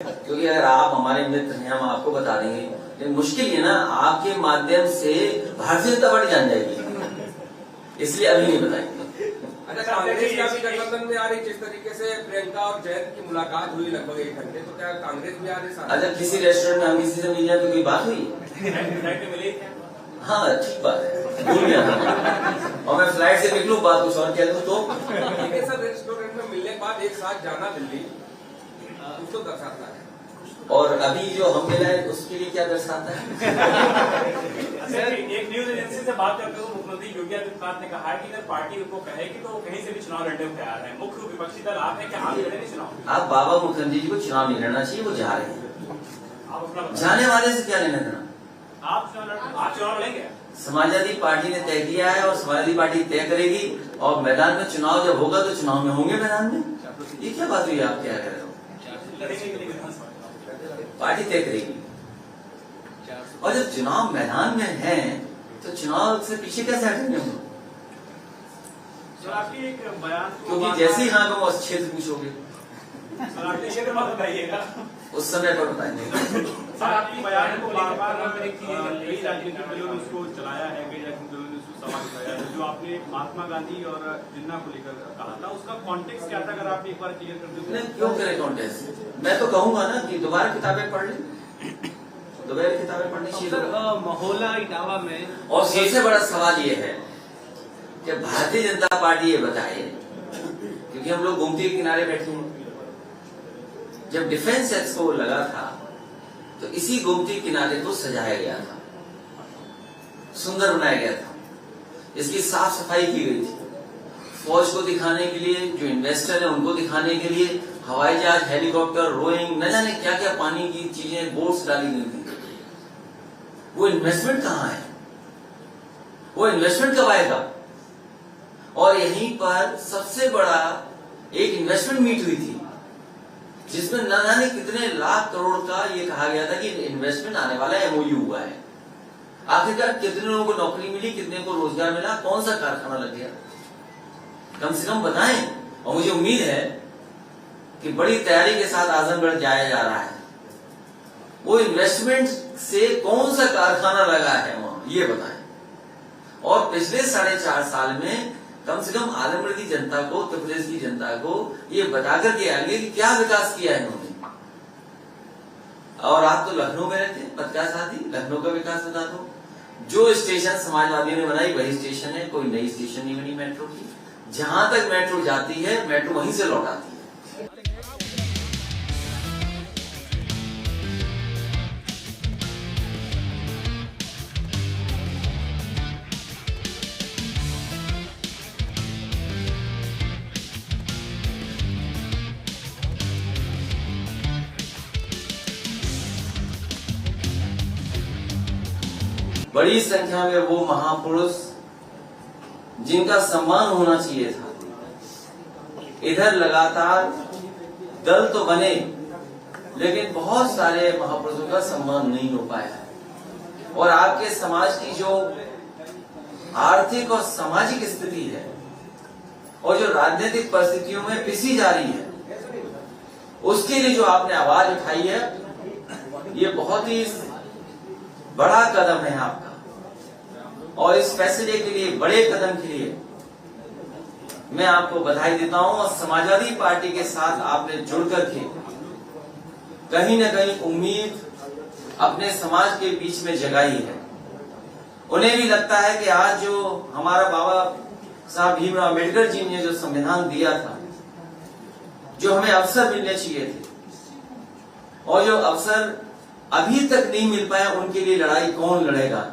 क्योंकि अगर आप हमारे मित्र हैं हम आपको बता देंगे, लेकिन मुश्किल है ना, आपके माध्यम से भारतीय जनता पार्टी जान जाएगी, इसलिए अभी नहीं बताएंगे। अच्छा, कांग्रेस का भी गठबंधन में आ रही, जिस तरीके से प्रियंका और जयंत की मुलाकात हुई लगभग 1 घंटे, तो क्या कांग्रेस भी आ रही साथ? अच्छा, किसी रेस्टोरेंट में हम किसी से मिल जाए तो कोई बात हुई? हाँ ठीक बात है, भूल गया और मैं फ्लाइट से निकलूं बात कुछ और कह दूं तो। लेकिन सर, रेस्टोरेंट में मिलने के बाद एक साथ जाना दिल्ली कुछ तो दर्शाता है, और अभी जो हम मिला है उसके लिए क्या दर्शाता है? सर, एक न्यूज एजेंसी से बात करते हुए मुख्यमंत्री योगी आदित्यनाथ ने कहा है कि अगर पार्टी उनको कहेगी तो वो कहीं से भी चुनाव लड़ने को तैयार है। मुख्य विपक्षी दल आप है कि आप लड़ेंगे चुनाव? आप बाबा मुखर्जी जी को चुनाव नहीं लड़ना चाहिए, वो जा रहे हैं, आप अपना जाने वाले से क्या लेना देना? आप चुनाव लड़ेंगे? समाजवादी पार्टी ने तय किया है और समाजवादी पार्टी तय करेगी, और मैदान में चुनाव जब होगा तो चुनाव में होंगे मैदान में। ये क्या बात हुई, आप क्या कह रहे हो? पार्टी तय करेगी, और जब चुनाव मैदान में है तो चुनाव से पीछे कैसे हटेंगे हम लोग? सर, आपकी एक बयान, क्योंकि जैसे ही हाँ को उस क्षेत्र पूछोगे सर आपके क्षेत्र में बताइएगा, उस समय पर बताएंगे। सर आपकी बयान को बार-बार कई राजनीतिक दलों ने उसको चलाया है, कई राजनीतिक दलों ने उसको सवाल उठाया है। जो आपने महात्मा गांधी और जिन्ना को लेकर कहा था, उसका कॉन्टेक्स्ट क्या था, अगर आप एक बार क्लियर कर देते? क्यों करें कॉन्टेस्ट? मैं तो कहूंगा ना कि दोबारा किताबें पढ़ लें, दोबारा किताबें पढ़नी चाहिए। सर, महोला इटावा में, और सबसे बड़ा सवाल ये है कि भारतीय जनता पार्टी ये बताए, क्योंकि हम लोग गोमती के किनारे बैठे हैं, जब डिफेंस एक्सपो लगा था तो इसी गोमती किनारे को सजाया गया था, सुंदर बनाया गया था, इसकी साफ सफाई की गई थी, फौज को दिखाने के लिए, जो इन्वेस्टर है उनको दिखाने के लिए, हवाई जहाज, हेलीकॉप्टर, रोइंग, न जाने क्या क्या पानी की चीजें, बोट्स डाली गई थी। वो इन्वेस्टमेंट कहाँ है? वो इन्वेस्टमेंट कब आएगा? और यहीं पर सबसे बड़ा एक इन्वेस्टमेंट मीट हुई थी, जिसमें न जाने कितने लाख करोड़ का ये कहा गया था कि इन्वेस्टमेंट आने वाला है, एमओयू हुआ है। आखिरकार कितने लोगों को नौकरी मिली, कितने को रोजगार मिला, कौन सा कारखाना लग गया, कम से कम बताएं। और मुझे उम्मीद है कि बड़ी तैयारी के साथ आजमगढ़ जाया जा रहा है, वो इन्वेस्टमेंट से कौन सा कारखाना लगा है वहां, ये बताएं। और पिछले 4.5 साल में कम से कम आजमगढ़ की जनता को, उत्तर प्रदेश की जनता को ये बताकर के आगे कि क्या विकास किया है इन्होंने। और आप तो लखनऊ में रहते हैं, पत्रकार साथी, लखनऊ का विकास बता दो। जो स्टेशन समाजवादियों ने बनाई वही स्टेशन है, कोई नई स्टेशन नहीं बनी मेट्रो की। जहां तक मेट्रो जाती है, मेट्रो वहीं से लौट आती है। बड़ी संख्या में वो महापुरुष जिनका सम्मान होना चाहिए था, इधर लगातार दल तो बने, लेकिन बहुत सारे महापुरुषों का सम्मान नहीं हो पाया है। और आपके समाज की जो आर्थिक और सामाजिक स्थिति है और जो राजनीतिक परिस्थितियों में पिसी जा रही है, उसके लिए जो आपने आवाज उठाई है, ये बहुत ही बड़ा कदम है आपका। और इस फैसले के लिए, बड़े कदम के लिए मैं आपको बधाई देता हूं। और समाजवादी पार्टी के साथ आपने जुड़ करके कहीं न कहीं उम्मीद अपने समाज के बीच में जगाई है। उन्हें भी लगता है कि आज जो हमारा बाबा साहब भीमराव अम्बेडकर जी ने जो संविधान दिया था, जो हमें अवसर मिलने चाहिए थे, और जो अवसर अभी तक नहीं मिल पाया, उनके लिए लड़ाई कौन लड़ेगा?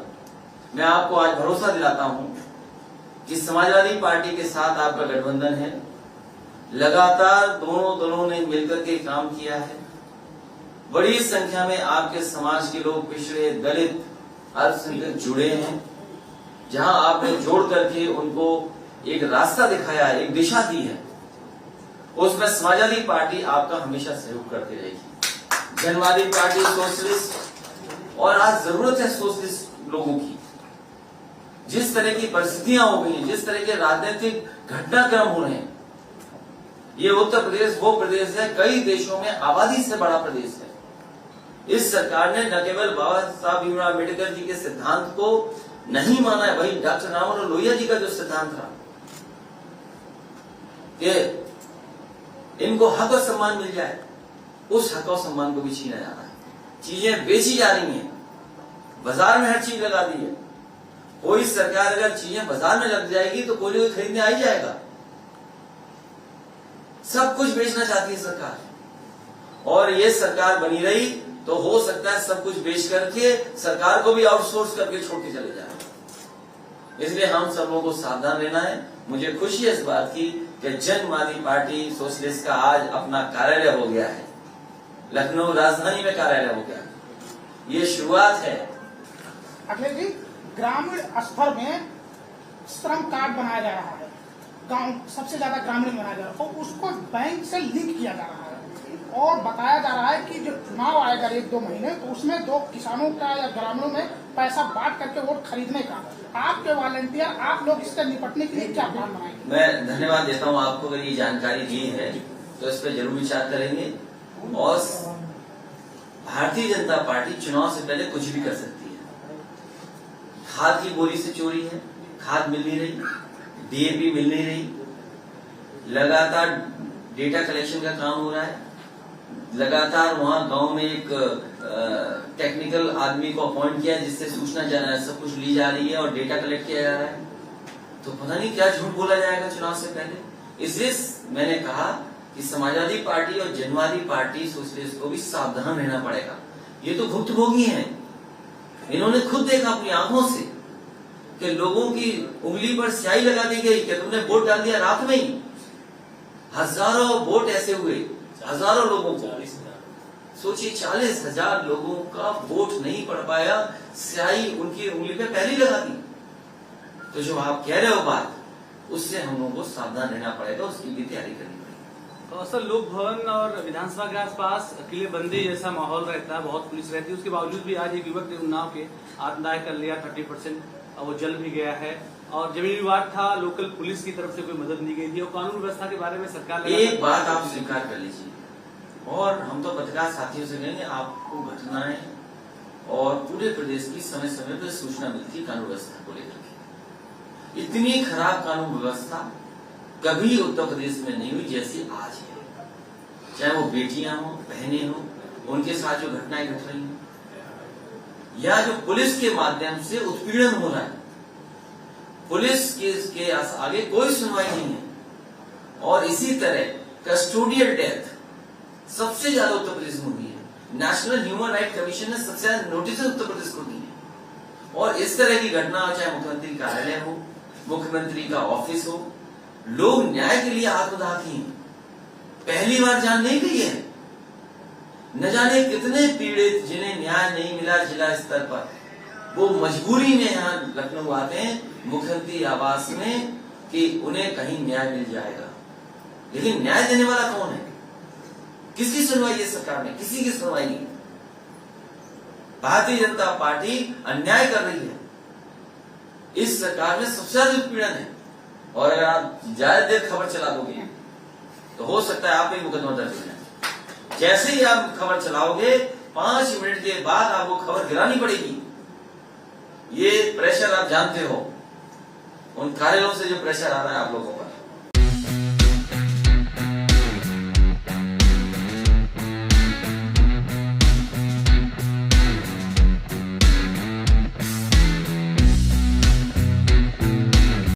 मैं आपको आज भरोसा दिलाता हूं कि समाजवादी पार्टी के साथ आपका गठबंधन है। लगातार दोनों दलों ने मिलकर के काम किया है। बड़ी संख्या में आपके समाज के लोग, पिछड़े, दलित, अल्पसंख्यक जुड़े हैं। जहां आपने जोड़ करके उनको एक रास्ता दिखाया, एक दिशा दी है, उसमें समाजवादी पार्टी आपका हमेशा सहयोग करती रहेगी। जनवादी पार्टी, सोशलिस्ट, और आज जरूरत है सोशलिस्ट लोगों की। जिस तरह की परिस्थितियां हो गई, जिस तरह के राजनीतिक घटनाक्रम हो रहे हैं, ये उत्तर प्रदेश वो प्रदेश है, कई देशों में आबादी से बड़ा प्रदेश है। इस सरकार ने न केवल बाबा साहब भीमराव अम्बेडकर जी के सिद्धांत को नहीं माना है, वही डॉक्टर राममनोहर लोहिया जी का जो सिद्धांत था कि इनको हक और सम्मान मिल जाए, उस हक और सम्मान को भी छीना जा रहा है। चीजें बेची जा रही हैं, बाजार में हर चीज लगा दी है। कोई सरकार अगर चीजें बाजार में लग जाएगी तो कोई खरीदने आ ही जाएगा। सब कुछ बेचना चाहती है सरकार, और ये सरकार बनी रही तो हो सकता है सब कुछ बेच करके सरकार को भी आउटसोर्स करके छोड़ के चले जाए। इसलिए हम सब लोगों को सावधान रहना है। मुझे खुशी है इस बात की कि जनवादी पार्टी सोशलिस्ट का आज अपना कार्यालय हो गया है, लखनऊ राजधानी में कार्यालय हो गया। ये शुरुआत है। अखिलेश जी, ग्रामीण स्तर में श्रम कार्ड बनाया जा रहा है, गांव सबसे ज्यादा ग्रामीण बनाया जा रहा है, और उसको बैंक से लिंक किया जा रहा है, और बताया जा रहा है कि जो चुनाव आएगा 1-2 महीने, तो उसमें 2 किसानों का या ग्रामीणों में पैसा बांट करके वोट खरीदने का। आपके वॉलंटियर, आप लोग इससे निपटने के लिए क्या प्लान बनाएंगे? मैं धन्यवाद देता हूं आपको, अगर ये जानकारी दी है तो इस पर जरूर विचार करेंगे। और भारतीय जनता पार्टी चुनाव से पहले कुछ भी कर सकती है। खाद की बोरी से चोरी है, खाद मिल नहीं रही, डीएपी मिल नहीं रही, लगातार डेटा कलेक्शन का काम हो रहा है, लगातार वहां गांव में एक टेक्निकल आदमी को अपॉइंट किया जिससे सूचना सब कुछ ली जा रही है और डेटा कलेक्ट किया जा रहा है। तो पता नहीं क्या झूठ बोला जाएगा चुनाव से पहले। इसलिए मैंने कहा कि समाजवादी पार्टी और जनवादी पार्टी सोशलिस्ट को भी सावधान रहना पड़ेगा। ये तो भुक्तभोगी हैं, इन्होंने खुद देखा अपनी आंखों से कि लोगों की उंगली पर स्याही लगा दी गई कि तुमने वोट डाल दिया रात में ही। हजारों वोट ऐसे हुए, हजारों लोगों को, सोचिए 40,000 लोगों का वोट नहीं पड़ पाया, स्याही उनकी उंगली पे पहले लगा दी। तो जो आप कह रहे हो बात, उससे हम लोगों को सावधान रहना पड़ेगा, उसकी भी तैयारी करनी पड़ेगी। तो सर, लोक भवन और विधानसभा के आसपास किलेबंदी जैसा माहौल रहता है, बहुत पुलिस रहती है, उसके बावजूद भी आज एक युवक ने उन्नाव के आत्मदाह कर लिया, 30% वो जल भी गया है, और जमीन विवाद था, लोकल पुलिस की तरफ से कोई मदद नहीं गई थी, और कानून व्यवस्था के बारे में सरकार एक बात आप स्वीकार कर लीजिए, और हम तो पत्रकार साथियों से कहेंगे, आपको घटनाएं और पूरे प्रदेश की समय समय पर सूचना मिलती है कानून व्यवस्था को लेकर के। इतनी खराब कानून व्यवस्था कभी उत्तर प्रदेश में नहीं हुई जैसी आज है। चाहे वो बेटियां हो, बहनें हो, उनके साथ जो घटनाएं घट रही हैं, या जो पुलिस के माध्यम से उत्पीड़न हो रहा है, पुलिस के आगे कोई सुनवाई नहीं है। और इसी तरह कस्टोडियल डेथ सबसे ज्यादा उत्तर प्रदेश में हुई है। नेशनल ह्यूमन राइट कमीशन ने सबसे ज्यादा नोटिस उत्तर प्रदेश को दी है। और इस तरह की घटना चाहे मुख्यमंत्री कार्यालय हो, मुख्यमंत्री का ऑफिस हो, लोग न्याय के लिए आत्मदाह किए, पहली बार जान नहीं गई है। न जाने कितने पीड़ित जिन्हें न्याय नहीं मिला जिला स्तर पर, वो मजबूरी में यहाँ लखनऊ आते हैं मुख्यमंत्री आवास में कि उन्हें कहीं न्याय मिल जाएगा। लेकिन न्याय देने वाला कौन है? किसकी सुनवाई है सरकार में? किसी की सुनवाई नहीं। भारतीय जनता पार्टी अन्याय कर रही है। इस सरकार में सबसे ज्यादा उत्पीड़न है, और अगर आप ज्यादा देर खबर चला दोगे तो हो सकता है आप भी मुकदमा दर्ज हो जाए। जैसे ही आप खबर चलाओगे 5 मिनट के बाद आपको खबर गिरानी पड़ेगी। ये प्रेशर आप जानते हो, उन कार्यालयों से जो प्रेशर आ रहा है आप लोगों पर।